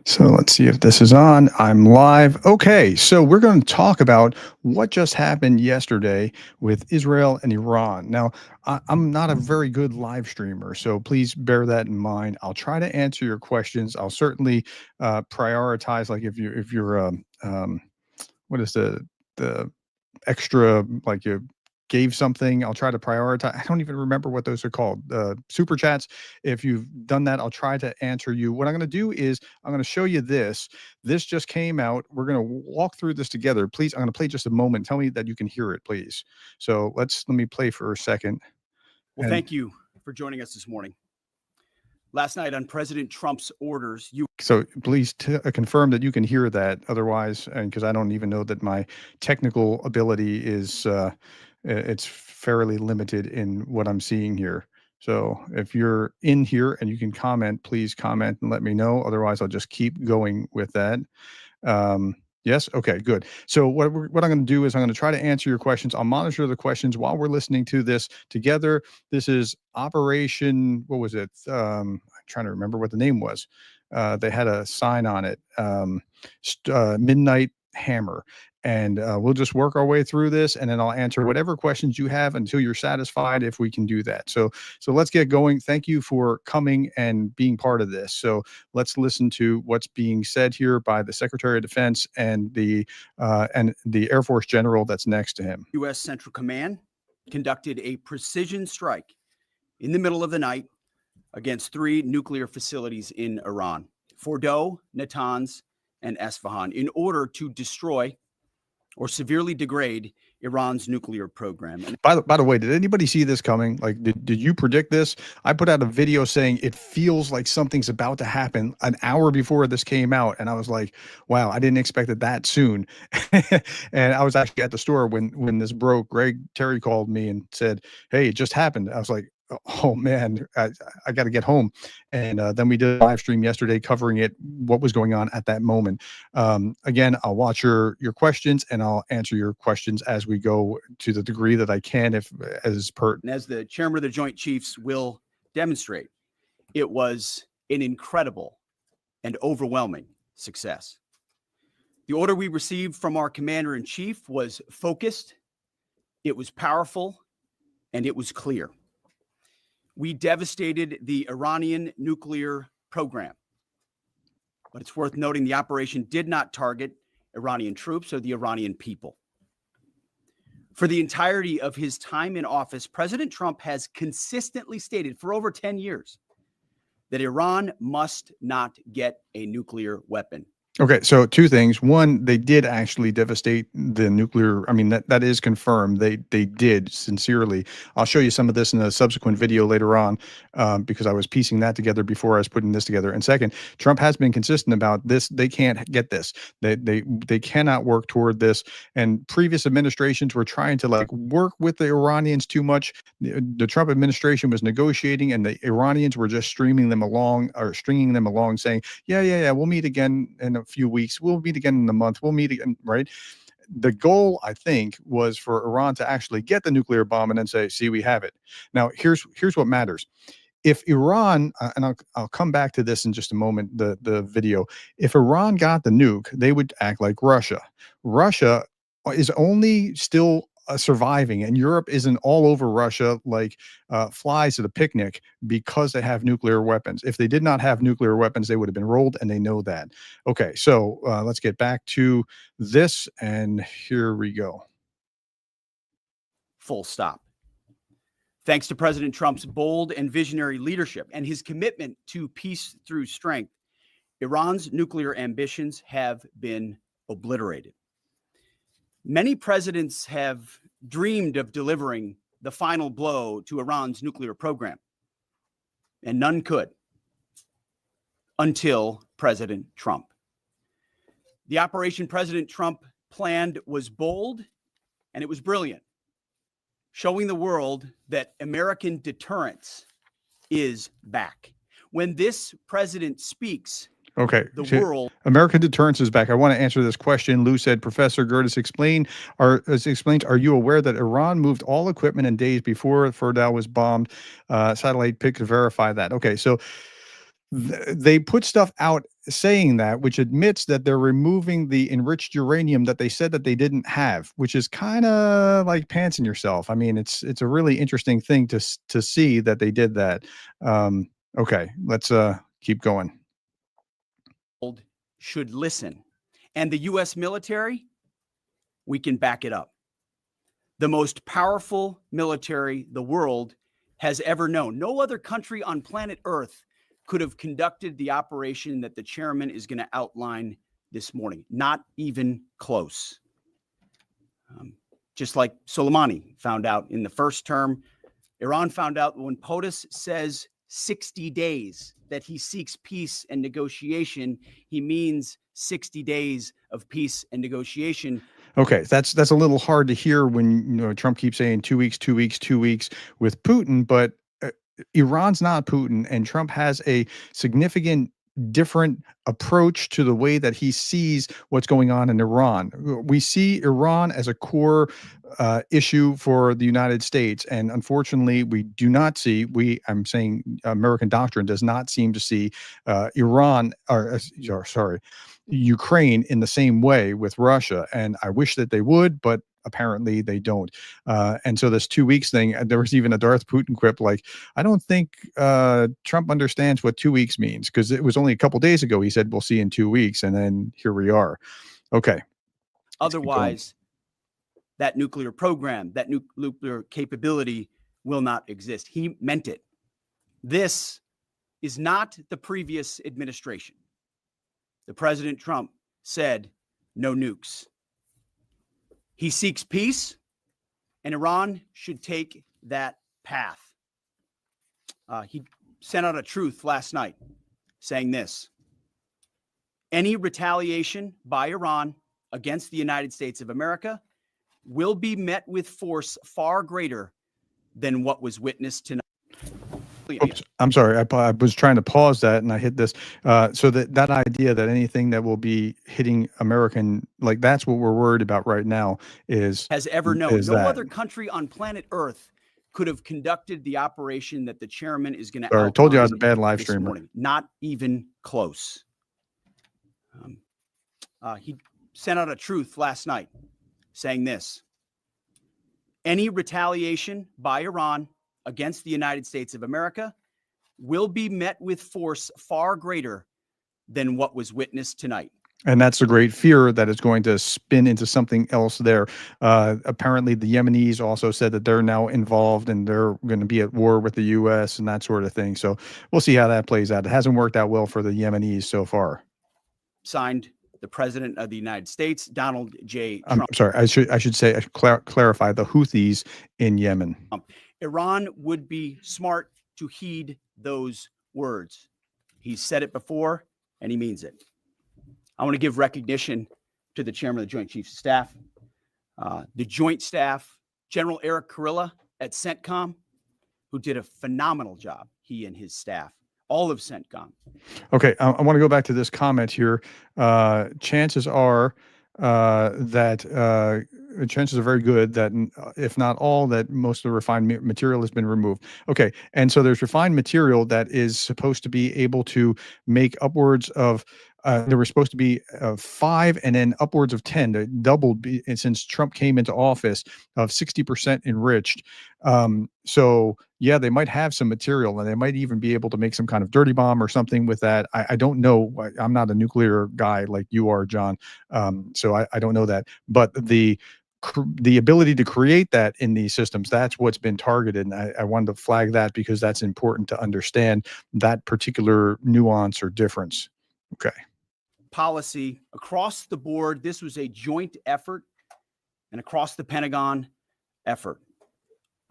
So let's see if this is on. I'm live. Okay, so we're going to talk about what just happened yesterday with Israel and Iran. Now, I'm not a very good live streamer, so please bear that in mind. I'll try to answer your questions. I'll certainly prioritize, like if you're what is the extra, like you gave something, I'll try to prioritize. I don't even remember what those are called. Super chats. If you've done that, I'll try to answer you. What I'm going to do is I'm going to show you this. This just came out. We're going to walk through this together. Please, I'm going to play just a moment. Tell me that you can hear it, please. So let me play for a second. Well, thank you for joining us this morning. Last night on President Trump's orders, So please confirm that you can hear that. Otherwise, and because I don't even know that my technical ability is, it's fairly limited in what I'm seeing here. So if you're in here and you can comment, please comment and let me know. Otherwise, I'll just keep going with that. Yes. Okay, good. So what I'm going to do is I'm going to try to answer your questions. I'll monitor the questions while we're listening to this together. This is Operation, what was it? I'm trying to remember what the name was. They had a sign on it, Midnight Hammer. And we'll just work our way through this, and then I'll answer whatever questions you have until you're satisfied, if we can do that. So let's get going. Thank you for coming and being part of this. So let's listen to what's being said here by the Secretary of Defense and the Air Force General that's next to him. U.S. Central Command conducted a precision strike in the middle of the night against 3 nuclear facilities in Iran: Fordow, Natanz, and Esfahan, in order to destroy or severely degrade Iran's nuclear program. And by the way, did anybody see this coming? Like, did you predict this? I put out a video saying it feels like something's about to happen an hour before this came out, and I was like, wow, I didn't expect it that soon. And I was actually at the store when this broke. Terry called me and said, hey, it just happened. I was like, oh man, I got to get home. And then we did a live stream yesterday covering it, what was going on at that moment. Again, I'll watch your questions and I'll answer your questions as we go, to the degree that I can, if as pertinent. as the chairman of the Joint Chiefs will demonstrate, it was an incredible and overwhelming success. The order we received from our commander-in-chief was focused, it was powerful, and it was clear. We devastated the Iranian nuclear program. But it's worth noting the operation did not target Iranian troops or the Iranian people. For the entirety of his time in office, President Trump has consistently stated for over 10 years that Iran must not get a nuclear weapon. Okay, so 2 things. One, they did actually devastate the nuclear. I mean, that is confirmed. They did, sincerely. I'll show you some of this in a subsequent video later on, because I was piecing that together before I was putting this together. And second, Trump has been consistent about this. They can't get this. They cannot work toward this. And previous administrations were trying to like work with the Iranians too much. The Trump administration was negotiating, and the Iranians were just stringing them along, saying, yeah, we'll meet again in a few weeks, we'll meet again in a month, we'll meet again, right? The goal, I think, was for Iran to actually get the nuclear bomb and then say, see, we have it. Now, here's what matters. If Iran, and I'll come back to this in just a moment, the video, if Iran got the nuke, they would act like Russia. Russia is only still surviving, and Europe isn't all over Russia like flies at a picnic because they have nuclear weapons. If they did not have nuclear weapons, they would have been rolled, and they know that. Okay, so let's get back to this, and here we go. Full stop. Thanks to President Trump's bold and visionary leadership and his commitment to peace through strength, Iran's nuclear ambitions have been obliterated. Many presidents have dreamed of delivering the final blow to Iran's nuclear program, and none could until President Trump. The operation President Trump planned was bold and it was brilliant, showing the world that American deterrence is back. When this president speaks, okay, the world. American deterrence is back. I want to answer this question. Lou said, Professor Gertis, explains, are you aware that Iran moved all equipment in days before Fordow was bombed? Satellite pic to verify that. Okay, so they put stuff out saying that, which admits that they're removing the enriched uranium that they said that they didn't have, which is kind of like pantsing yourself. I mean, it's a really interesting thing to see that they did that. Okay, let's keep going. Should listen. And the U.S. military, we can back it up. The most powerful military the world has ever known. No other country on planet Earth could have conducted the operation that the chairman is going to outline this morning. Not even close. Just like Soleimani found out in the first term, Iran found out when POTUS says 60 days that he seeks peace and negotiation, he means 60 days of peace and negotiation. Okay, that's a little hard to hear when Trump keeps saying 2 weeks, 2 weeks, 2 weeks with Putin, but Iran's not Putin, and Trump has a significant different approach to the way that he sees what's going on in Iran. We see Iran as a core issue for the United States, and unfortunately, we do not see. I'm saying American doctrine does not seem to see Iran or sorry, Ukraine in the same way with Russia, and I wish that they would, but apparently they don't. And so this 2 weeks thing, there was even a Darth Putin quip like, I don't think Trump understands what 2 weeks means, because it was only a couple days ago he said we'll see in 2 weeks, and then here we are. Okay. Otherwise, that nuclear program, that nuclear capability will not exist. He meant it. This is not the previous administration. The President Trump said no nukes. He seeks peace, and Iran should take that path. He sent out a truth last night saying this: any retaliation by Iran against the United States of America will be met with force far greater than what was witnessed tonight. Oops, I'm sorry. I was trying to pause that and I hit this. So that idea that anything that will be hitting American, like that's what we're worried about right now has ever known. Is no that. Other country on planet Earth could have conducted the operation that the chairman is going to outline. I told you I was a bad live streamer. Morning. Not even close. He sent out a truth last night saying this: any retaliation by Iran against the United States of America will be met with force far greater than what was witnessed tonight. And that's a great fear that it's going to spin into something else there. Apparently, the Yemenis also said that they're now involved and they're going to be at war with the U.S. and that sort of thing. So we'll see how that plays out. It hasn't worked out well for the Yemenis so far. Signed the President of the United States, Donald J. Trump. I'm sorry. I should say clarify the Houthis in Yemen. Iran would be smart to heed those words. He's said it before, and he means it. I want to give recognition to the Chairman of the Joint Chiefs of Staff, the Joint Staff, General Eric Kurilla at CENTCOM, who did a phenomenal job, he and his staff, all of CENTCOM. Okay, I want to go back to this comment here. Chances are chances are very good that, if not all, that most of the refined material has been removed. Okay, and so there's refined material that is supposed to be able to make upwards of there were supposed to be 5 and then upwards of 10, they doubled since Trump came into office, of 60% enriched. So yeah, they might have some material, and they might even be able to make some kind of dirty bomb or something with that. I don't know. I'm not a nuclear guy like you are, John. So I don't know that, but the ability to create that in these systems, that's what's been targeted. And I wanted to flag that because that's important to understand that particular nuance or difference. Okay. Policy across the board. This was a joint effort, and across the Pentagon effort.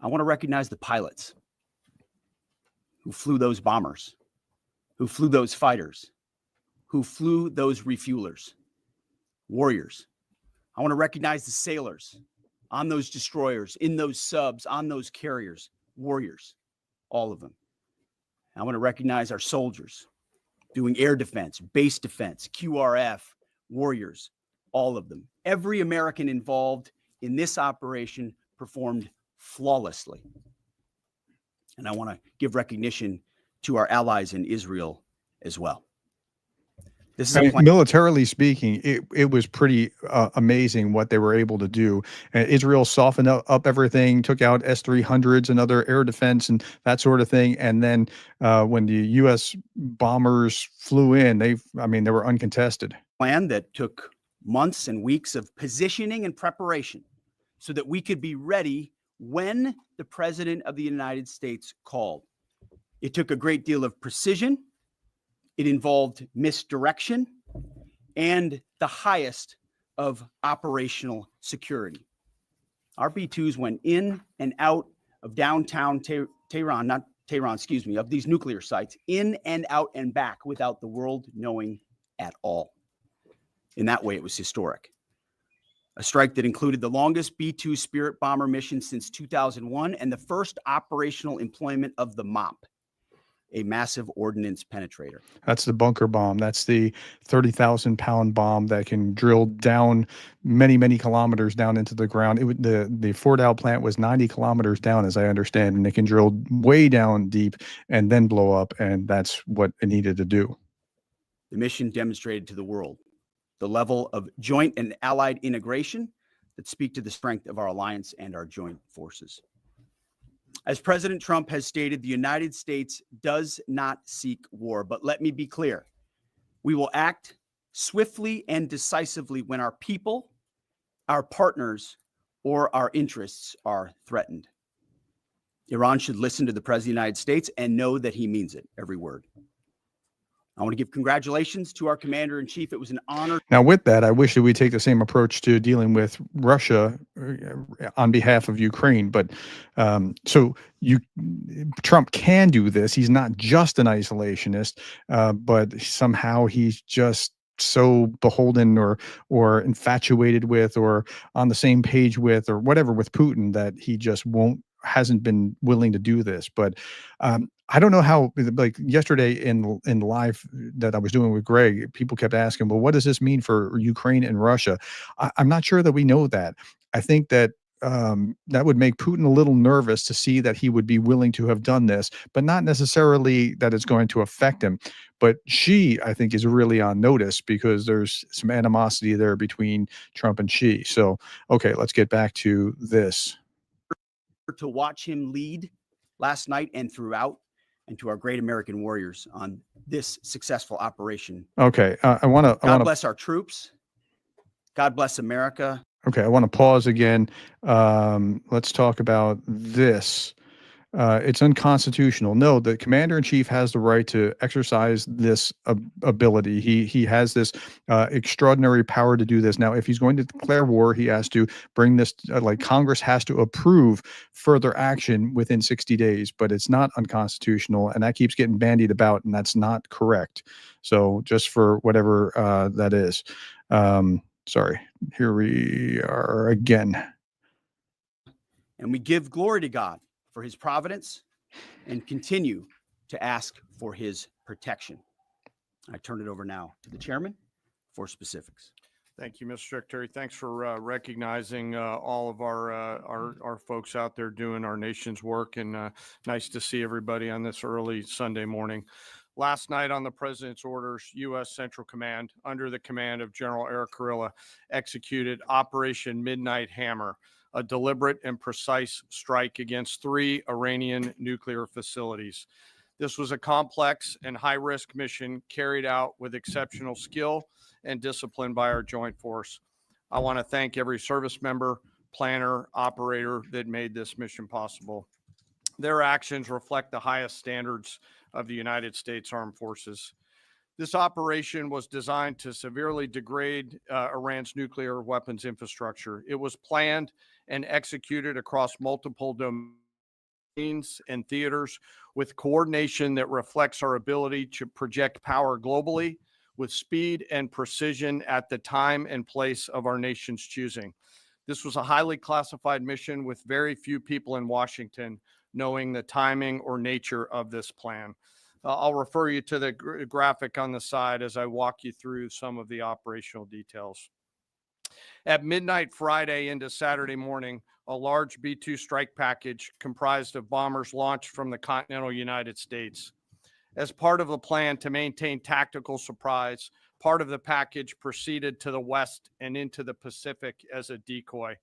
I want to recognize the pilots who flew those bombers, who flew those fighters, who flew those refuelers, warriors. I want to recognize the sailors on those destroyers, in those subs, on those carriers, warriors, all of them. I want to recognize our soldiers doing air defense, base defense, QRF, warriors, all of them. Every American involved in this operation performed flawlessly. And I want to give recognition to our allies in Israel as well. This is I a mean, plan. militarily speaking, it was pretty amazing what they were able to do. Israel softened up everything, took out S-300s and other air defense and that sort of thing. And then when the U.S. bombers flew in, they were uncontested. Plan that took months and weeks of positioning and preparation so that we could be ready when the President of the United States called. It took a great deal of precision. It involved misdirection and the highest of operational security. Our B-2s went in and out of downtown Tehran, of these nuclear sites, in and out and back without the world knowing at all. In that way, it was historic. A strike that included the longest B-2 Spirit bomber mission since 2001 and the first operational employment of the MOP, a massive ordnance penetrator. That's the bunker bomb. That's the 30,000-pound bomb that can drill down many, many kilometers down into the ground. The Fort Dow plant was 90 kilometers down, as I understand, and it can drill way down deep and then blow up, and that's what it needed to do. The mission demonstrated to the world the level of joint and allied integration that speak to the strength of our alliance and our joint forces. As President Trump has stated, the United States does not seek war, but let me be clear. We will act swiftly and decisively when our people, our partners, or our interests are threatened. Iran should listen to the President of the United States and know that he means it, every word. I want to give congratulations to our Commander-in-Chief. It was an honor. Now, with that, I wish that we take the same approach to dealing with Russia on behalf of Ukraine. But Trump can do this. He's not just an isolationist, but somehow he's just so beholden or infatuated with or on the same page with or whatever with Putin that he just hasn't been willing to do this. But I don't know how, like yesterday in live that I was doing with Greg, people kept asking, well, what does this mean for Ukraine and Russia? I'm not sure that we know that. I think that that would make Putin a little nervous to see that he would be willing to have done this, but not necessarily that it's going to affect him. But Xi, I think, is really on notice because there's some animosity there between Trump and Xi. So, okay, let's get back to this. To watch him lead last night and throughout, and to our great American warriors on this successful operation. Okay, I want to. God bless our troops. God bless America. Okay, I want to pause again. Let's talk about this. It's unconstitutional. No, the commander-in-chief has the right to exercise this ability. He has this extraordinary power to do this. Now, if he's going to declare war, he has to bring this, like Congress has to approve further action within 60 days, but it's not unconstitutional, and that keeps getting bandied about, and that's not correct. So just for whatever that is. Sorry, here we are again. And we give glory to God for his providence and continue to ask for his protection. I turn it over now to the chairman for specifics. Thank you, Mr. Secretary. Thanks for recognizing all of our folks out there doing our nation's work, and nice to see everybody on this early Sunday morning. Last night on the President's orders, U.S. Central Command, under the command of General Eric Kurilla, executed Operation Midnight Hammer, a deliberate and precise strike against 3 Iranian nuclear facilities. This was a complex and high-risk mission carried out with exceptional skill and discipline by our joint force. I want to thank every service member, planner, operator that made this mission possible. Their actions reflect the highest standards of the United States Armed Forces. This operation was designed to severely degrade Iran's nuclear weapons infrastructure. It was planned and executed across multiple domains and theaters with coordination that reflects our ability to project power globally with speed and precision at the time and place of our nation's choosing. This was a highly classified mission with very few people in Washington knowing the timing or nature of this plan. I'll refer you to the graphic on the side as I walk you through some of the operational details. At midnight Friday into Saturday morning, a large B-2 strike package comprised of bombers launched from the continental United States. As part of the plan to maintain tactical surprise, part of the package proceeded to the west and into the Pacific as a decoy,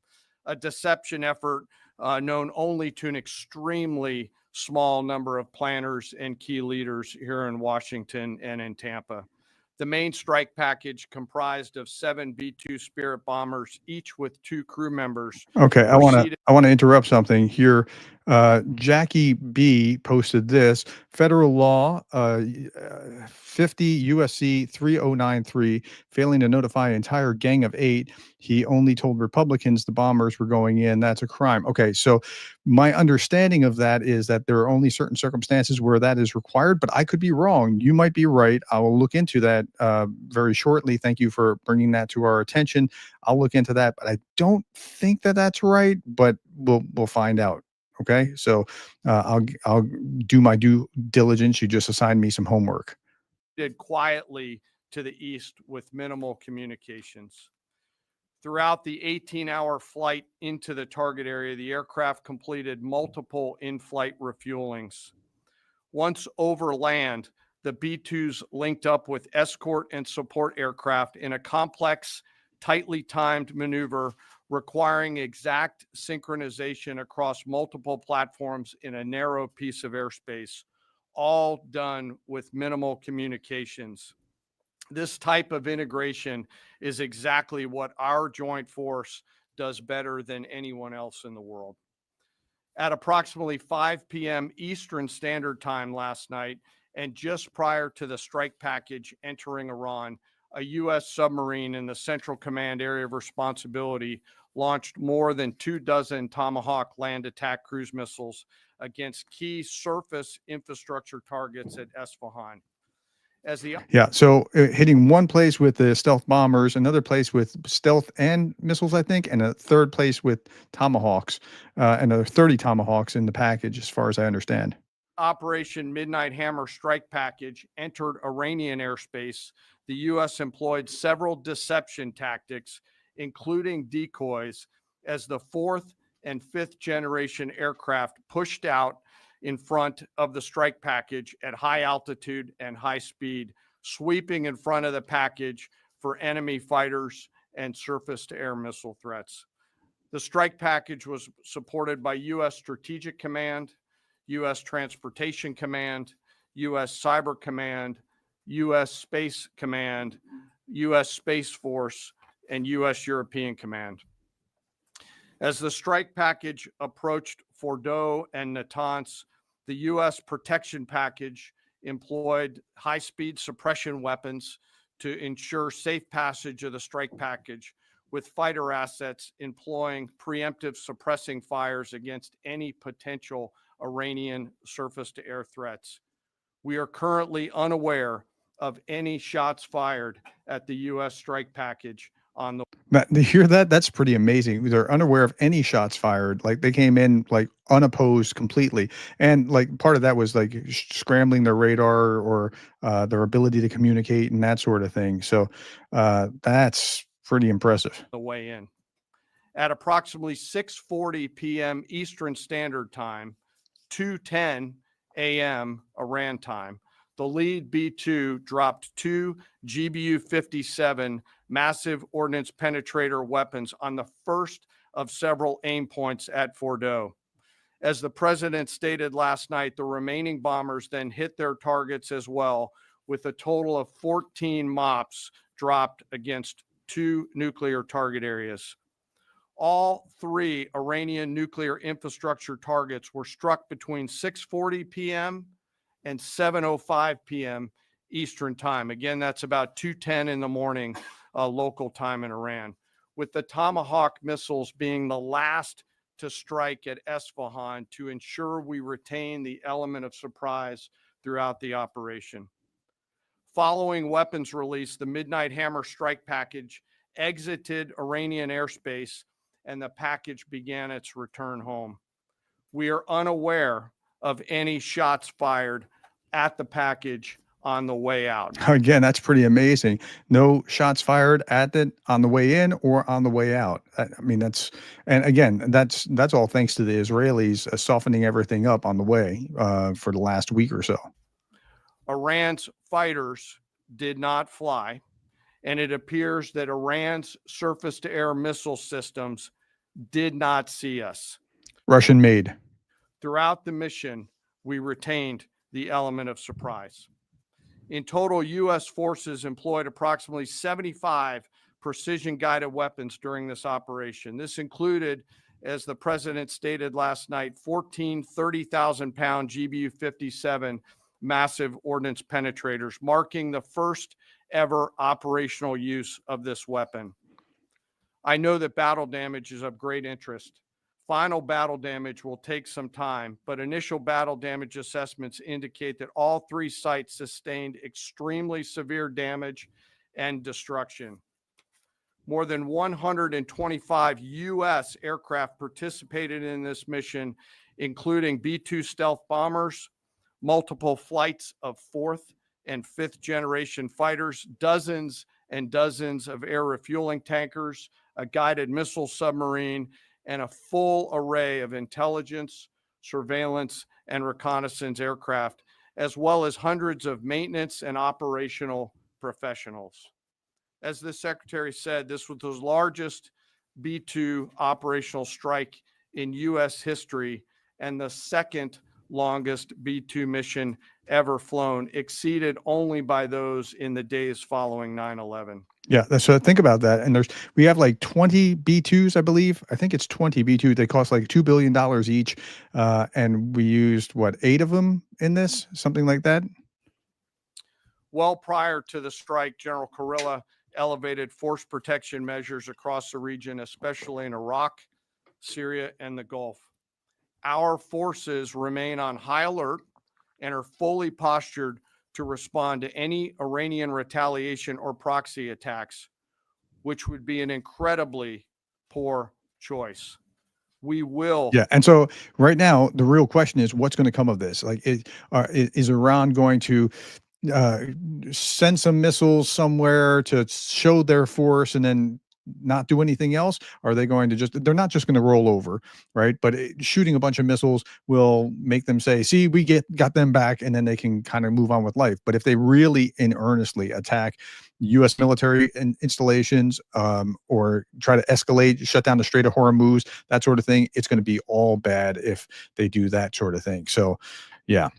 a deception effort known only to an extremely small number of planners and key leaders here in Washington and in Tampa. The main strike package, comprised of 7 B-2 Spirit bombers, each with 2 crew members. Okay, I want to interrupt something here. Jackie B posted this: federal law 50 USC 3093, failing to notify an entire gang of 8. He only told Republicans the bombers were going in. That's a crime. Okay, so my understanding of that is that there are only certain circumstances where that is required, but I could be wrong. You might be right. I will look into that very shortly. Thank you for bringing that to our attention. I'll look into that, but I don't think that that's right, but we'll find out. Okay, so I'll do my due diligence. You just assigned me some homework. Did quietly to the east with minimal communications. Throughout the 18-hour flight into the target area, the aircraft completed multiple in-flight refuelings. Once over land, the B-2s linked up with escort and support aircraft in a complex, tightly timed maneuver requiring exact synchronization across multiple platforms in a narrow piece of airspace, all done with minimal communications. This type of integration is exactly what our joint force does better than anyone else in the world. At approximately 5 p.m. Eastern Standard Time last night, and just prior to the strike package entering Iran, a U.S. submarine in the Central Command Area of Responsibility launched more than 24 Tomahawk land attack cruise missiles against key surface infrastructure targets at Esfahan. So hitting one place with the stealth bombers, another place with stealth and missiles, I think, and a third place with Tomahawks, another 30 Tomahawks in the package, as far as I understand. Operation Midnight Hammer strike package entered Iranian airspace. The U.S. employed several deception tactics, including decoys, as the 4th and 5th generation aircraft pushed out in front of the strike package at high altitude and high speed, sweeping in front of the package for enemy fighters and surface-to-air missile threats. The strike package was supported by U.S. Strategic Command, U.S. Transportation Command, U.S. Cyber Command, U.S. Space Command, U.S. Space Force, and U.S. European Command. As the strike package approached Fordo and Natanz, the U.S. protection package employed high-speed suppression weapons to ensure safe passage of the strike package, with fighter assets employing preemptive suppressing fires against any potential Iranian surface-to-air threats. We are currently unaware of any shots fired at the U.S. strike package on the. To hear that, that's pretty amazing. They're unaware of any shots fired. Like, they came in like unopposed completely, and like part of that was like scrambling their radar or their ability to communicate and that sort of thing. So that's pretty impressive. The way in at approximately 6:40 p.m. Eastern Standard Time, 2:10 a.m. Iran time, the lead B-2 dropped 2 GBU-57 massive ordnance penetrator weapons on the first of several aim points at Fordo. As the president stated last night, the remaining bombers then hit their targets as well, with a total of 14 MOPs dropped against 2 nuclear target areas. All 3 Iranian nuclear infrastructure targets were struck between 6:40 p.m. and 7:05 p.m. Eastern time. Again, that's about 2:10 in the morning local time in Iran, with the Tomahawk missiles being the last to strike at Esfahan to ensure we retain the element of surprise throughout the operation. Following weapons release, the Midnight Hammer strike package exited Iranian airspace and the package began its return home. We are unaware of any shots fired at the package on the way out. Again, that's pretty amazing. No shots fired at it on the way in or on the way out. I mean, that's all thanks to the Israelis softening everything up on the way for the last week or so. Iran's fighters did not fly, and it appears that Iran's surface-to-air missile systems did not see us. Russian made. Throughout the mission, we retained the element of surprise. In total, U.S. forces employed approximately 75 precision-guided weapons during this operation. This included, as the president stated last night, 14 30,000-pound GBU-57 massive ordnance penetrators, marking the first ever operational use of this weapon. I know that battle damage is of great interest. Final battle damage will take some time, but initial battle damage assessments indicate that all three sites sustained extremely severe damage and destruction. More than 125 U.S. aircraft participated in this mission, including B-2 stealth bombers, multiple flights of fourth and fifth generation fighters, dozens and dozens of air refueling tankers, a guided missile submarine, and a full array of intelligence, surveillance, and reconnaissance aircraft, as well as hundreds of maintenance and operational professionals. As the Secretary said, this was the largest B-2 operational strike in U.S. history and the second longest B-2 mission ever flown, exceeded only by those in the days following 9/11. Yeah, so think about that. And we have like 20 B-2s, I believe. I think it's 20 B-2. They cost like $2 billion each. And we used, what, 8 of them in this? Something like that? Well, prior to the strike, General Kurilla elevated force protection measures across the region, especially in Iraq, Syria, and the Gulf. Our forces remain on high alert and are fully postured to respond to any Iranian retaliation or proxy attacks, which would be an incredibly poor choice. We will. Yeah. And so right now, the real question is what's going to come of this? Like, is Iran going to send some missiles somewhere to show their force and then not do anything else? Are they going to they're not just going to roll over, right? But shooting a bunch of missiles will make them say, see, we got them back, and then they can kind of move on with life. But if they really in earnestly attack U.S. military installations, or try to escalate, shut down the Strait of Hormuz, that sort of thing, it's going to be all bad if they do that sort of thing. So, yeah.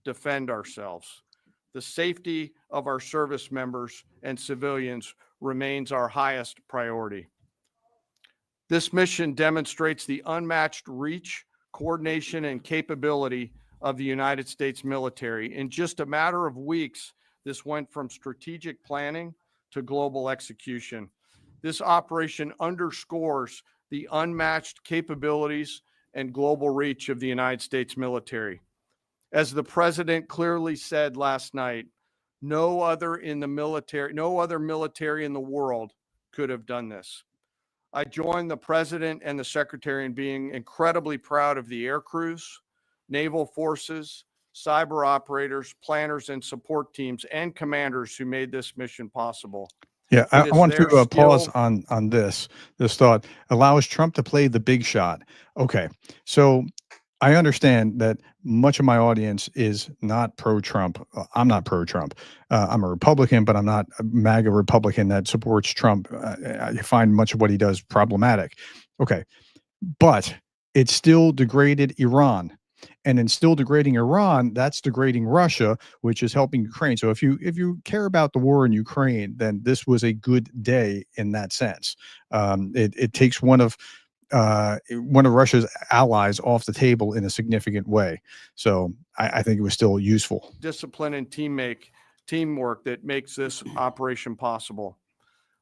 Defend ourselves. The safety of our service members and civilians remains our highest priority. This mission demonstrates the unmatched reach, coordination, and capability of the United States military. In just a matter of weeks, this went from strategic planning to global execution. This operation underscores the unmatched capabilities and global reach of the United States military. As the president clearly said last night, no other military in the world could have done this. I join the president and the secretary in being incredibly proud of the air crews, naval forces, cyber operators, planners, and support teams and commanders who made this mission possible. Yeah, I want to pause on this thought. Allows Trump to play the big shot. Okay, so I understand that much of my audience is not pro-Trump. I'm not pro-Trump. I'm a Republican, but I'm not a MAGA Republican that supports Trump. I find much of what he does problematic. Okay, but it still degraded Iran. And in still degrading Iran, that's degrading Russia, which is helping Ukraine. So if you care about the war in Ukraine, then this was a good day in that sense. It takes one of Russia's allies off the table in a significant way. So I think it was still useful. Discipline and teamwork that makes this operation possible.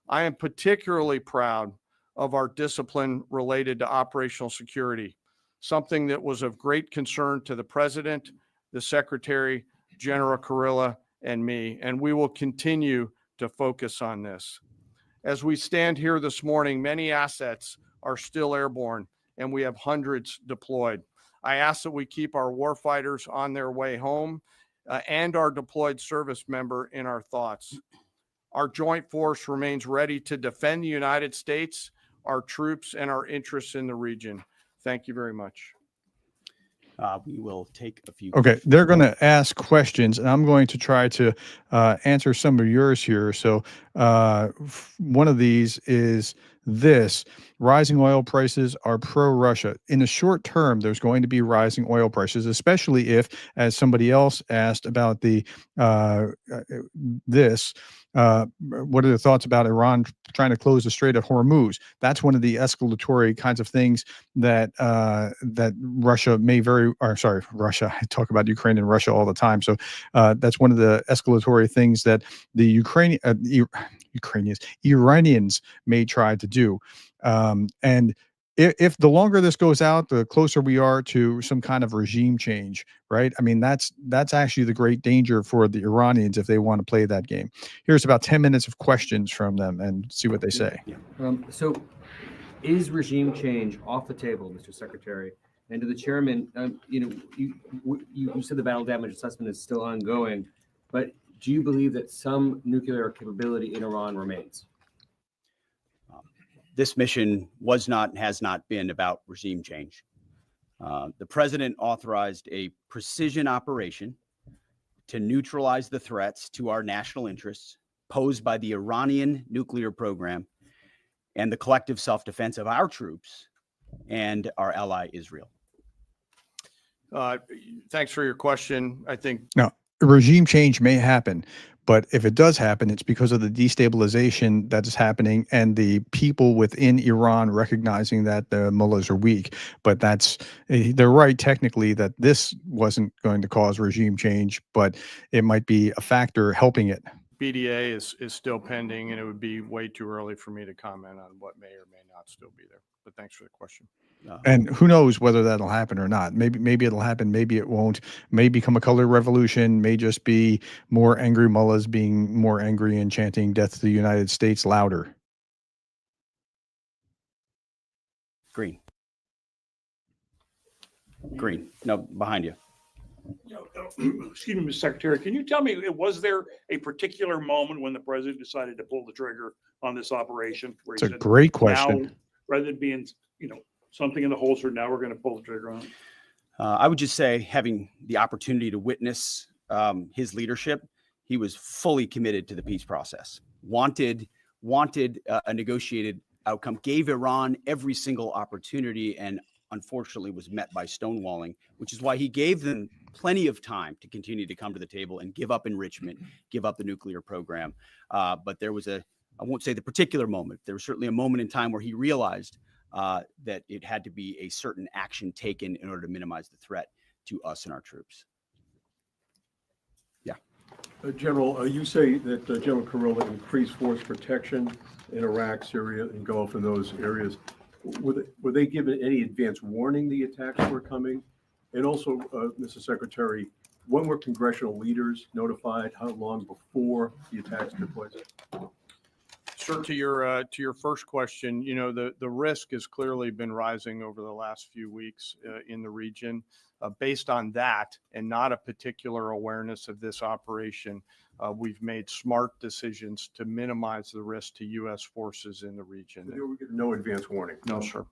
I am particularly proud of our discipline related to operational security, something that was of great concern to the president, the secretary, General Kurilla, and me, and we will continue to focus on this. As we stand here this morning, many assets are still airborne, and we have hundreds deployed. I ask that we keep our warfighters on their way home and our deployed service member in our thoughts. Our joint force remains ready to defend the United States, our troops, and our interests in the region. Thank you very much. We will take a few. Okay, they're going to ask questions, and I'm going to try to answer some of yours here. So one of these is this: rising oil prices are pro-Russia. In the short term, there's going to be rising oil prices, especially if, as somebody else asked about the this. What are the thoughts about Iran trying to close the Strait of Hormuz? That's one of the escalatory kinds of things that that Russia may Russia. I talk about Ukraine and Russia all the time. So that's one of the escalatory things that the Iranians may try to do. And if the longer this goes out, the closer we are to some kind of regime change, right? I mean, that's actually the great danger for the Iranians if they want to play that game. Here's about 10 minutes of questions from them and see what they say. So is regime change off the table, Mr. Secretary? And to the chairman, you said the battle damage assessment is still ongoing, but do you believe that some nuclear capability in Iran remains? This mission was not and has not been about regime change. The president authorized a precision operation to neutralize the threats to our national interests posed by the Iranian nuclear program and the collective self-defense of our troops and our ally Israel. Thanks for your question. I think now regime change may happen, but if it does happen, it's because of the destabilization that is happening and the people within Iran recognizing that the mullahs are weak. But they're right technically that this wasn't going to cause regime change, but it might be a factor helping it. BDA is still pending, and it would be way too early for me to comment on what may or may not still be there. But thanks for the question. And who knows whether that'll happen or not. Maybe it'll happen. Maybe it won't. May become a color revolution. May just be more angry mullahs being more angry and chanting "Death to the United States" louder. Green. No, behind you. Excuse me, Mr. Secretary, can you tell me, was there a particular moment when the president decided to pull the trigger on this operation? Where It's a great question. Now, rather than being, something in the holster, now we're going to pull the trigger on it? I would just say, having the opportunity to witness his leadership, he was fully committed to the peace process, wanted a negotiated outcome, gave Iran every single opportunity, and unfortunately was met by stonewalling, which is why he gave them plenty of time to continue to come to the table and give up enrichment, give up the nuclear program. But there was I won't say the particular moment, there was certainly a moment in time where he realized that it had to be a certain action taken in order to minimize the threat to us and our troops. Yeah. General, you say that General Kurilla increased force protection in Iraq, Syria, and Gulf in those areas. Were they given any advance warning the attacks were coming? And also, Mr. Secretary, when were congressional leaders notified? How long before the attacks took place? Sure. To your first question, the risk has clearly been rising over the last few weeks in the region. Based on that and not a particular awareness of this operation, we've made smart decisions to minimize the risk to U.S. forces in the region. So they were given no advance warning? No, sir.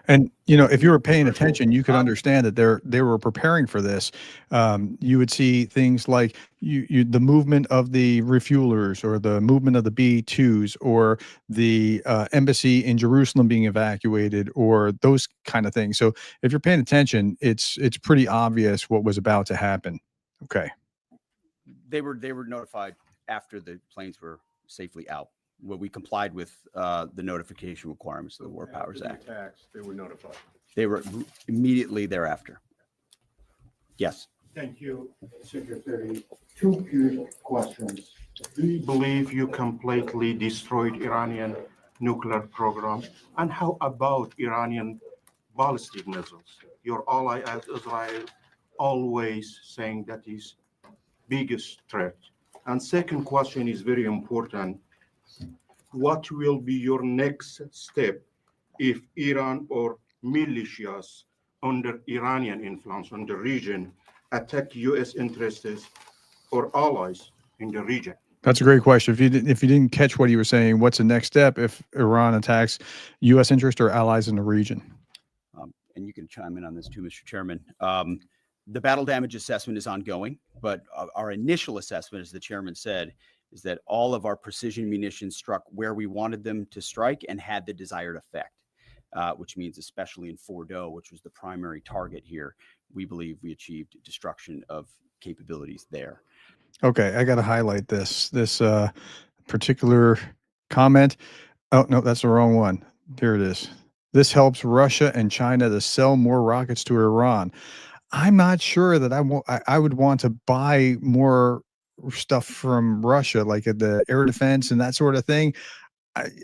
And if you were paying attention, you could understand that they were preparing for this. You would see things like the movement of the refuelers, or the movement of the B-2s, or the embassy in Jerusalem being evacuated, or those kind of things. So if you're paying attention, it's pretty obvious what was about to happen. Okay. They were notified after the planes were safely out. Well, we complied with the notification requirements of the War Powers Act. Attacks, they were notified. They were immediately thereafter. Yes. Thank you, Secretary. Two quick questions. Do you believe you completely destroyed Iranian nuclear program? And how about Iranian ballistic missiles? Your ally as Israel always saying that is biggest threat. And second question is very important. What will be your next step if Iran or militias under Iranian influence on the region attack U.S. interests or allies in the region? That's a great question. If you didn't catch what he was saying, what's the next step if Iran attacks U.S. interest or allies in the region? and you can chime in on this too, Mr. Chairman. The battle damage assessment is ongoing, but our initial assessment, as the chairman said, is that all of our precision munitions struck where we wanted them to strike and had the desired effect, which means especially in Fordo, which was the primary target here, we believe we achieved destruction of capabilities there. Okay, I got to highlight this particular comment. Oh, no, that's the wrong one. Here it is. This helps Russia and China to sell more rockets to Iran. I'm not sure that I would want to buy more stuff from Russia, like the air defense and that sort of thing.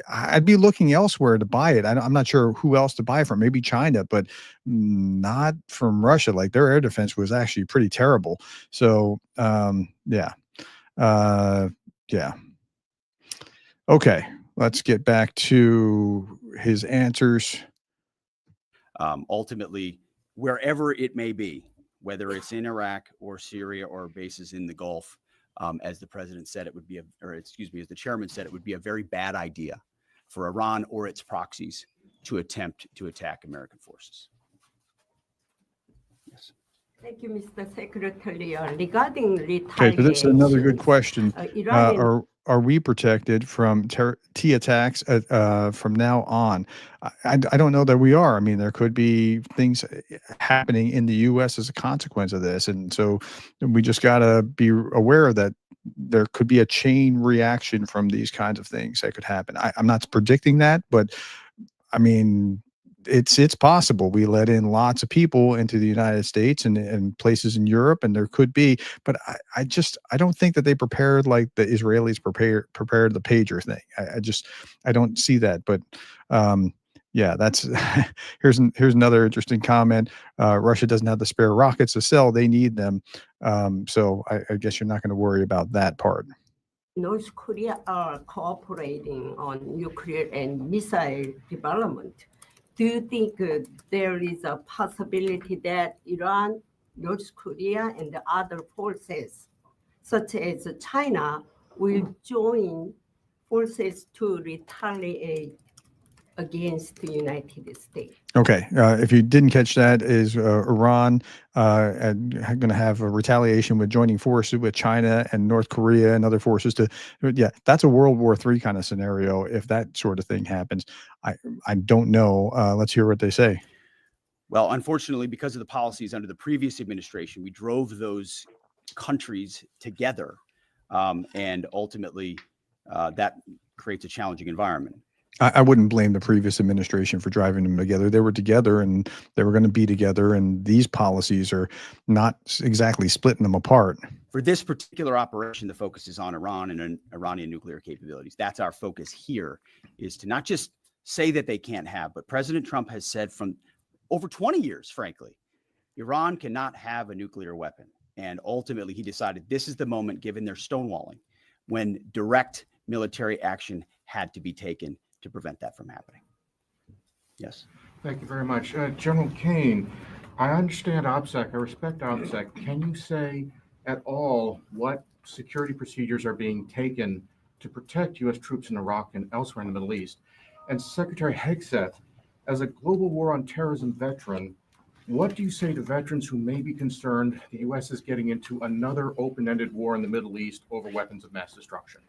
I'd be looking elsewhere to buy it. I'm not sure who else to buy from. Maybe China, but not from Russia. Like their air defense was actually pretty terrible. So yeah. Yeah. Okay, let's get back to his answers. Ultimately, wherever it may be, whether it's in Iraq or Syria or bases in the Gulf, as the president said, it would be as the chairman said, it would be a very bad idea for Iran or its proxies to attempt to attack American forces. Yes. Thank you, Mr. Secretary. Regarding retaliation, Okay, so this is another good question. Iranian Are we protected from T attacks from now on? I don't know that we are. I mean, there could be things happening in the U.S. as a consequence of this, and so we just got to be aware that there could be a chain reaction from these kinds of things that could happen. I'm not predicting that, but I mean, it's possible. We let in lots of people into the United States and places in Europe, and there could be, but I don't think that they prepared like the Israelis prepared the pager thing. I don't see that. But yeah, that's here's another interesting comment. Russia doesn't have the spare rockets to sell; they need them. So I guess you're not going to worry about that part. North Korea are cooperating on nuclear and missile development. Do you think there is a possibility that Iran, North Korea, and the other forces, such as China, will join forces to retaliate against the United States? Okay, if you didn't catch that, is Iran going to have a retaliation with joining forces with China and North Korea and other forces to, yeah, that's a World War III kind of scenario. If that sort of thing happens, I don't know. Let's hear what they say. Well, unfortunately, because of the policies under the previous administration, we drove those countries together, and ultimately that creates a challenging environment. I wouldn't blame the previous administration for driving them together. They were together and they were going to be together, and these policies are not exactly splitting them apart. For this particular operation, the focus is on Iran and Iranian nuclear capabilities. That's our focus here, is to not just say that they can't have, but President Trump has said from over 20 years, frankly, Iran cannot have a nuclear weapon. And ultimately, he decided this is the moment, given their stonewalling, when direct military action had to be taken to prevent that from happening. Yes. Thank you very much. General Kane, I understand OPSEC, I respect OPSEC. Can you say at all what security procedures are being taken to protect U.S. troops in Iraq and elsewhere in the Middle East? And Secretary Hegseth, as a global war on terrorism veteran, what do you say to veterans who may be concerned the U.S. is getting into another open-ended war in the Middle East over weapons of mass destruction?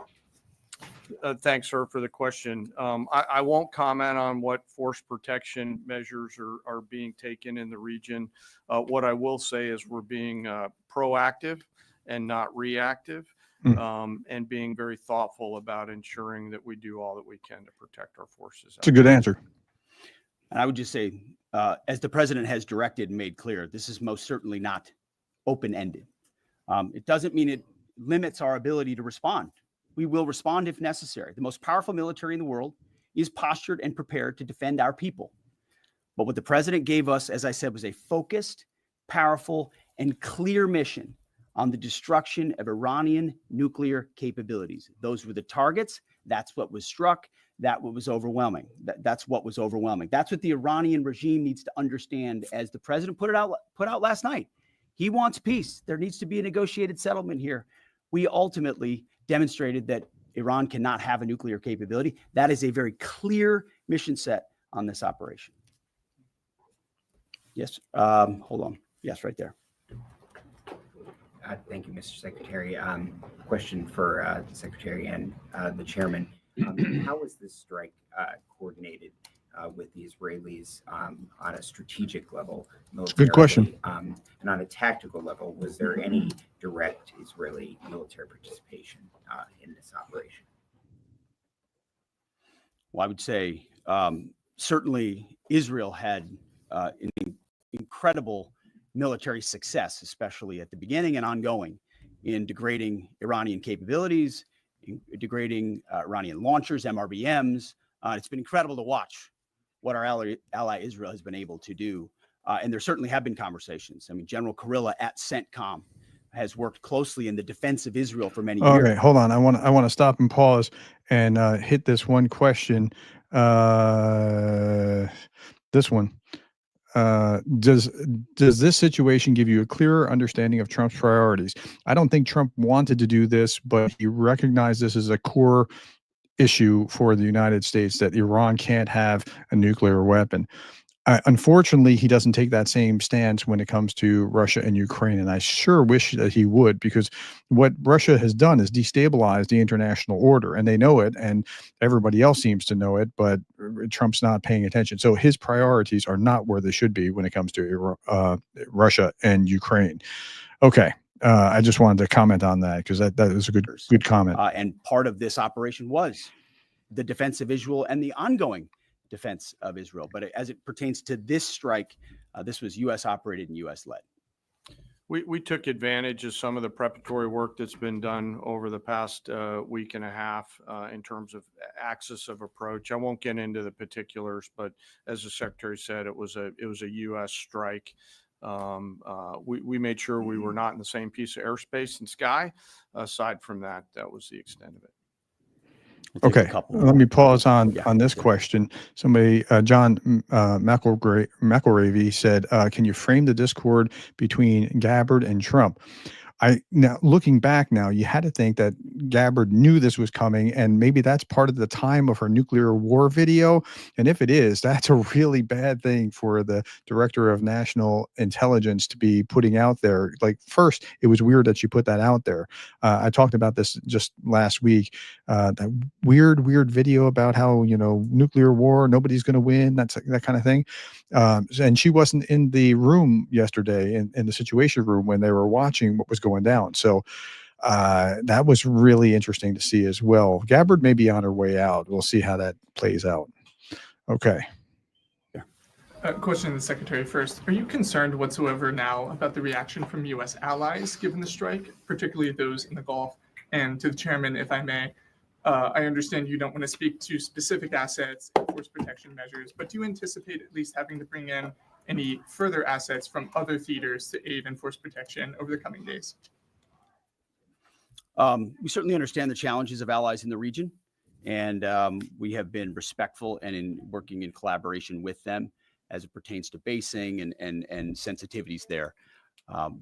Thanks, sir, for the question. I won't comment on what force protection measures are being taken in the region. What I will say is we're being proactive and not reactive, and being very thoughtful about ensuring that we do all that we can to protect our forces. It's a good answer. And I would just say, as the president has directed and made clear, this is most certainly not open-ended. It doesn't mean it limits our ability to respond. We will respond if necessary. The most powerful military in the world is postured and prepared to defend our people. But what the president gave us, as I said, was a focused, powerful, and clear mission on the destruction of Iranian nuclear capabilities. Those were the targets. That's what was struck. That's what was overwhelming. That's what was overwhelming. That's what the Iranian regime needs to understand. As the president put out last night, he wants peace. There needs to be a negotiated settlement here. We ultimately demonstrated that Iran cannot have a nuclear capability. That is a very clear mission set on this operation. Yes. Hold on. Yes, right there. Thank you, Mr. Secretary. Question for the Secretary and the Chairman. How was this strike coordinated with the Israelis on a strategic level, Good question. militarily, and on a tactical level? Was there any direct Israeli military participation in this operation? Well, I would say certainly Israel had an incredible military success, especially at the beginning and ongoing, in degrading Iranian capabilities, in degrading Iranian launchers, MRBMs. It's been incredible to watch what our ally Israel has been able to do. And there certainly have been conversations. I mean, General Kurilla at CENTCOM has worked closely in the defense of Israel for many years. Okay, hold on. I want to stop and pause and hit this one question. This one. Does this situation give you a clearer understanding of Trump's priorities? I don't think Trump wanted to do this, but he recognized this as a core issue for the United States, that Iran can't have a nuclear weapon. Unfortunately, he doesn't take that same stance when it comes to Russia and Ukraine, and I sure wish that he would, because what Russia has done is destabilize the international order, and they know it, and everybody else seems to know it, but Trump's not paying attention. So his priorities are not where they should be when it comes to Russia and Ukraine. Okay. I just wanted to comment on that because that is a good comment. And part of this operation was the defense of Israel and the ongoing defense of Israel. But as it pertains to this strike, this was U.S. operated and U.S. led. We took advantage of some of the preparatory work that's been done over the past week and a half in terms of axis of approach. I won't get into the particulars, but as the Secretary said, it was a U.S. strike. We made sure we were not in the same piece of airspace and sky. Aside from that, that was the extent of it. Okay, let me pause on this question. Somebody, John McElravy said, can you frame the discord between Gabbard and Trump? Now looking back now, you had to think that Gabbard knew this was coming, and maybe that's part of the time of her nuclear war video. And if it is, that's a really bad thing for the director of national intelligence to be putting out there. Like, first, it was weird that she put that out there. I talked about this just last week, that weird video about how, nuclear war, nobody's going to win, that kind of thing. And she wasn't in the room yesterday in the Situation Room when they were watching what was going down. So that was really interesting to see as well. Gabbard may be on her way out. We'll see how that plays out. Okay. Question to the Secretary first. Are you concerned whatsoever now about the reaction from U.S. allies given the strike, particularly those in the Gulf? And to the Chairman, if I may, I understand you don't want to speak to specific assets and force protection measures, but do you anticipate at least having to bring in any further assets from other theaters to aid in force protection over the coming days? We certainly understand the challenges of allies in the region, and we have been respectful and in working in collaboration with them as it pertains to basing and sensitivities there.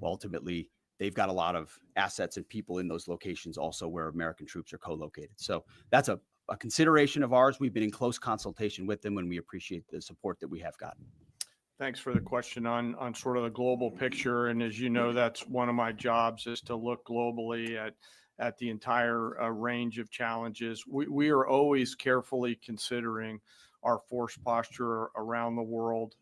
Ultimately, they've got a lot of assets and people in those locations also where American troops are co-located. So that's a consideration of ours. We've been in close consultation with them, and we appreciate the support that we have gotten. Thanks for the question on sort of the global picture. And as you know, that's one of my jobs, is to look globally at the entire range of challenges. We are always carefully considering our force posture around the world,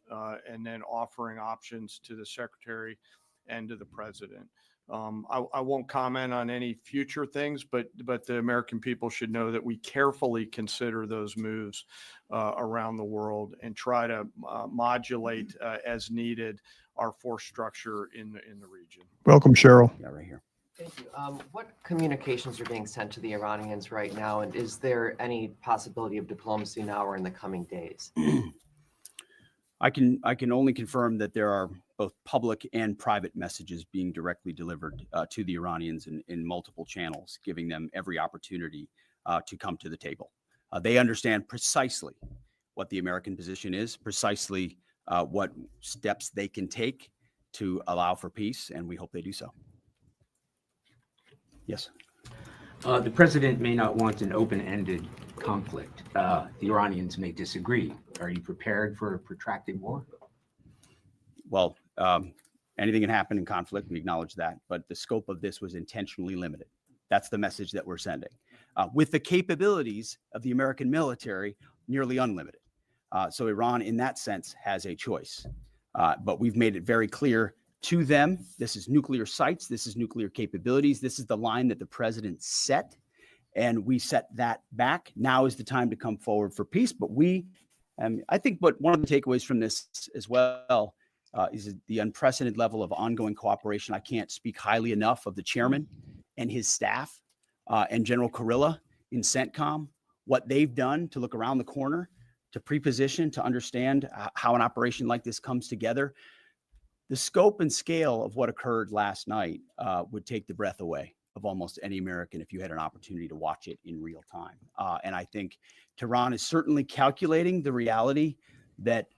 and then offering options to the Secretary and to the President. I won't comment on any future things, but the American people should know that we carefully consider those moves around the world and try to modulate as needed our force structure in the region. Welcome, Cheryl. Yeah, right here. Thank you. What communications are being sent to the Iranians right now, and is there any possibility of diplomacy now or in the coming days? I can only confirm that there are both public and private messages being directly delivered to the Iranians in multiple channels, giving them every opportunity to come to the table. They understand precisely what the American position is, precisely what steps they can take to allow for peace, and we hope they do so. Yes. The president may not want an open-ended conflict. The Iranians may disagree. Are you prepared for a protracted war? well, anything can happen in conflict. We acknowledge that, but the scope of this was intentionally limited. That's the message that we're sending. With the capabilities of the American military, nearly unlimited. So Iran, in that sense, has a choice. But we've made it very clear to them, this is nuclear sites, this is nuclear capabilities, this is the line that the president set, and we set that back. Now is the time to come forward for peace. But I think one of the takeaways from this as well is the unprecedented level of ongoing cooperation. I can't speak highly enough of the chairman and his staff and General Kurilla in CENTCOM, what they've done to look around the corner, to pre-position, to understand how an operation like this comes together. The scope and scale of what occurred last night would take the breath away of almost any American if you had an opportunity to watch it in real time. And I think Tehran is certainly calculating the reality that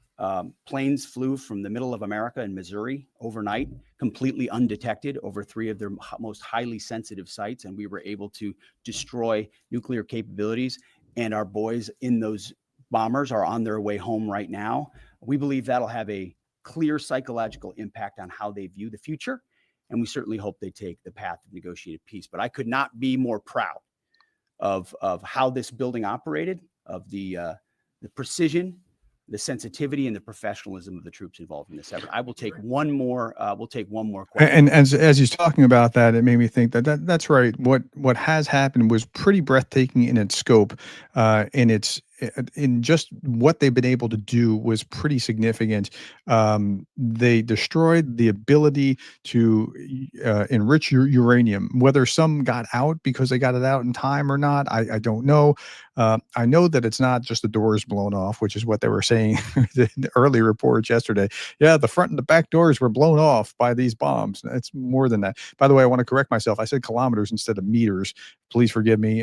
planes flew from the middle of America in Missouri overnight, completely undetected over 3 of their most highly sensitive sites. And we were able to destroy nuclear capabilities. And our boys in those bombers are on their way home right now. We believe that'll have a clear psychological impact on how they view the future. And we certainly hope they take the path of negotiated peace. But I could not be more proud of how this building operated, of the precision, the sensitivity, and the professionalism of the troops involved in this effort. I will take one more. We'll take one more question. And as he's talking about that, it made me think that's right. What has happened was pretty breathtaking in its scope, in just what they've been able to do was pretty significant. They destroyed the ability to enrich uranium. Whether some got out because they got it out in time or not, I don't know. I know that it's not just the doors blown off, which is what they were saying in the early reports yesterday. Yeah, the front and the back doors were blown off by these bombs. It's more than that. By the way, I want to correct myself. I said kilometers instead of meters. Please forgive me.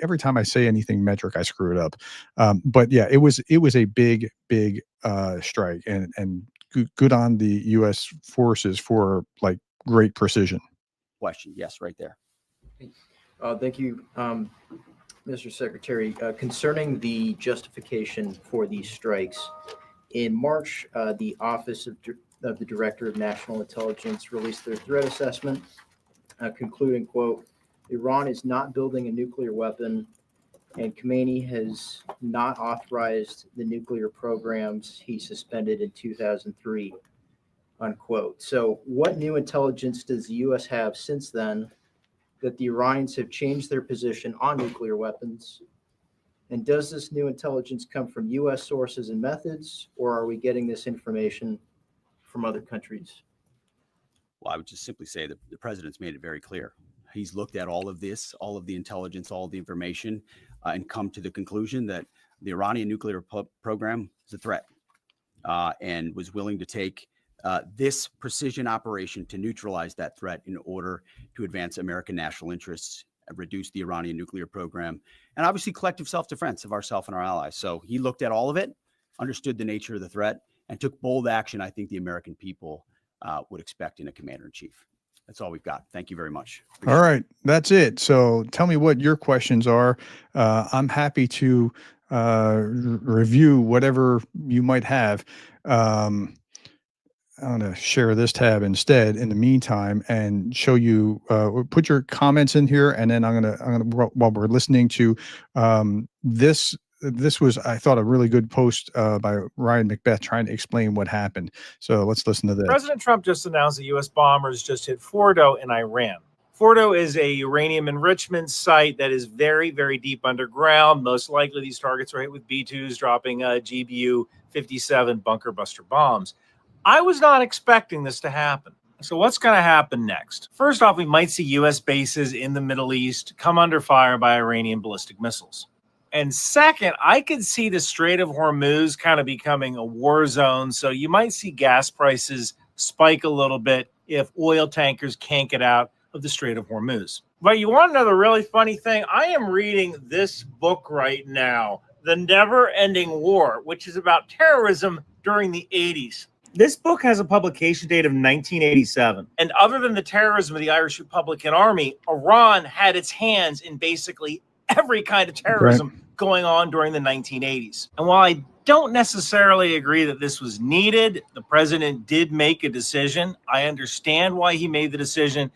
Every time I say anything metric, I screw it up. But yeah, it was a big strike, and good on the U.S. forces for like great precision. Question, yes, right there. Thank you, Mr. Secretary. Concerning the justification for these strikes, in March, the Office of the Director of National Intelligence released their threat assessment, concluding, quote, Iran is not building a nuclear weapon, and Khamenei has not authorized the nuclear programs he suspended in 2003, unquote. So what new intelligence does the U.S. have since then that the Iranians have changed their position on nuclear weapons? And does this new intelligence come from U.S. sources and methods, or are we getting this information from other countries? Well, I would just simply say that the president's made it very clear. He's looked at all of this, all of the intelligence, all of the information, and come to the conclusion that the Iranian nuclear program is a threat, and was willing to take this precision operation to neutralize that threat in order to advance American national interests, reduce the Iranian nuclear program, and obviously collective self-defense of ourselves and our allies. So he looked at all of it, understood the nature of the threat, and took bold action I think the American people would expect in a commander-in-chief. That's all we've got. Thank you very much. All right, that's it. So tell me what your questions are. I'm happy to review whatever you might have. I'm going to share this tab instead in the meantime and show you, put your comments in here. And then I'm going to, while we're listening to this was, I thought, a really good post by Ryan Macbeth trying to explain what happened. So let's listen to this. President Trump just announced that U.S. bombers just hit Fordo in Iran. Fordo is a uranium enrichment site that is very, very deep underground. Most likely these targets were hit with B-2s dropping GBU-57 bunker buster bombs. I was not expecting this to happen. So what's going to happen next? First off, we might see U.S. bases in the Middle East come under fire by Iranian ballistic missiles. And second, I could see the Strait of Hormuz kind of becoming a war zone. So you might see gas prices spike a little bit if oil tankers can't get out of the Strait of Hormuz. But you want to know the really funny thing? I am reading this book right now, The Never Ending War, which is about terrorism during the 80s. This book has a publication date of 1987. And other than the terrorism of the Irish Republican Army, Iran had its hands in basically every kind of terrorism going on during the 1980s. And while I don't necessarily agree that this was needed. The president did make a decision. I understand why he made the decision.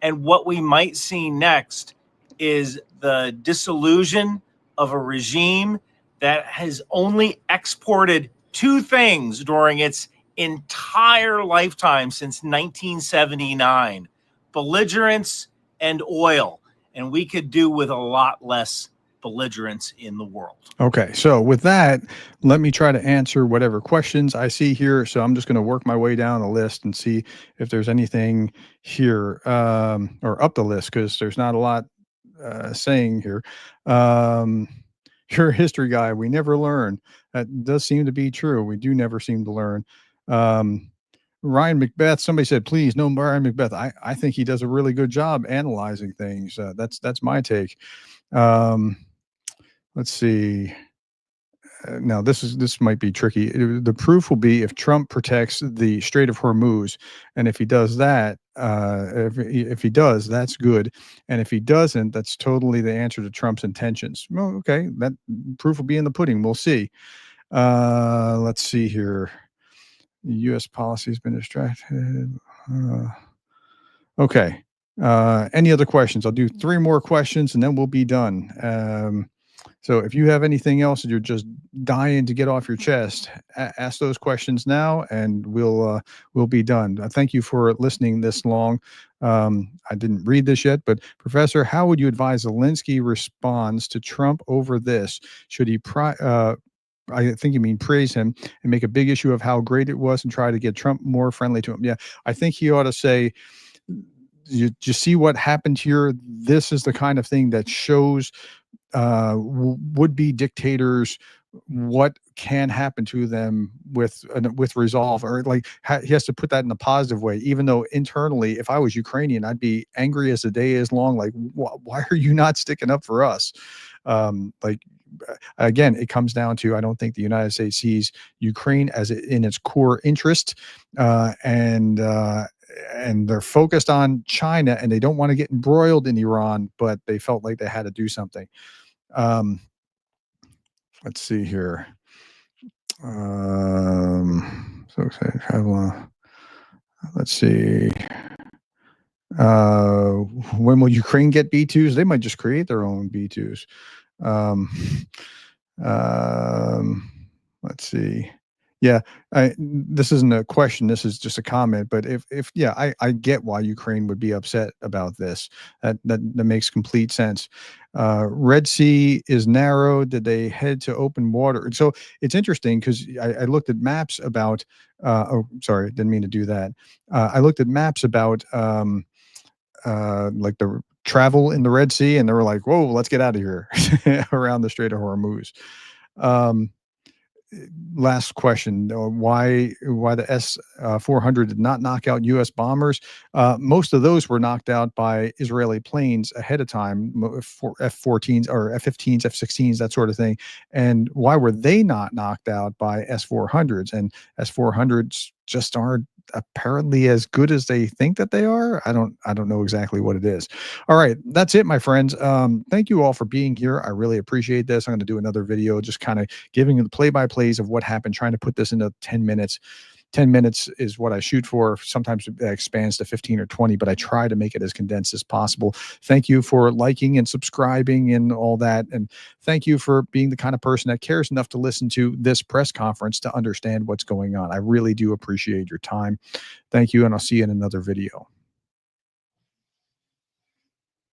And what we might see next is the dissolution of a regime that has only exported two things during its entire lifetime since 1979: belligerence and oil. And we could do with a lot less belligerence in the world. Okay, so with that, let me try to answer whatever questions I see here. So I'm just going to work my way down the list and see if there's anything here, or up the list, because there's not a lot saying here. You're a history guy. We never learn. That does seem to be true. We do never seem to learn. Ryan Macbeth, somebody said, please, no Ryan Macbeth. I think he does a really good job analyzing things. That's my take. Let's see. Now this might be tricky. The proof will be if Trump protects the Strait of Hormuz, and if he does that, if he does, that's good, and if he doesn't, that's totally the answer to Trump's intentions. Well, okay, that proof will be in the pudding. We'll see. Let's see here. U.S. policy has been distracted. Okay. Any other questions? I'll do 3 more questions and then we'll be done. So if you have anything else that you're just dying to get off your chest, ask those questions now and we'll be done. Thank you for listening this long. I didn't read this yet, but Professor, how would you advise Zelensky responds to Trump over this? Should he I think you mean praise him and make a big issue of how great it was and try to get Trump more friendly to him? Yeah, I think he ought to say, you see what happened here? This is the kind of thing that shows would-be dictators what can happen to them with resolve, or like he has to put that in a positive way, even though internally, if I was Ukrainian, I'd be angry as the day is long. Like, why are you not sticking up for us? Like, again, it comes down to, I don't think the United States sees Ukraine as in its core interest, and they're focused on China and they don't want to get embroiled in Iran, but they felt like they had to do something. Let's see here. So excited to travel. Let's see. When will Ukraine get B2s? They might just create their own B2s. Let's see. Yeah, this isn't a question. This is just a comment. But if yeah, I get why Ukraine would be upset about this. That makes complete sense. Red Sea is narrow. Did they head to open water? So it's interesting because I looked at maps about. Oh, sorry, didn't mean to do that. I looked at maps about like the travel in the Red Sea, and they were like, "Whoa, let's get out of here," around the Strait of Hormuz. Last question: why the S-400 did not knock out U.S. bombers? Most of those were knocked out by Israeli planes ahead of time, for F-14s or F-15s, F-16s, that sort of thing. And why were they not knocked out by S-400s? And S-400s just aren't apparently as good as they think that they are. I don't know exactly what it is. All right, that's it, my friends. Thank you all for being here. I really appreciate this. I'm going to do another video just kind of giving the play-by-plays of what happened, trying to put this into 10 minutes. 10 minutes is what I shoot for. Sometimes it expands to 15 or 20, but I try to make it as condensed as possible. Thank you for liking and subscribing and all that. And thank you for being the kind of person that cares enough to listen to this press conference to understand what's going on. I really do appreciate your time. Thank you, and I'll see you in another video.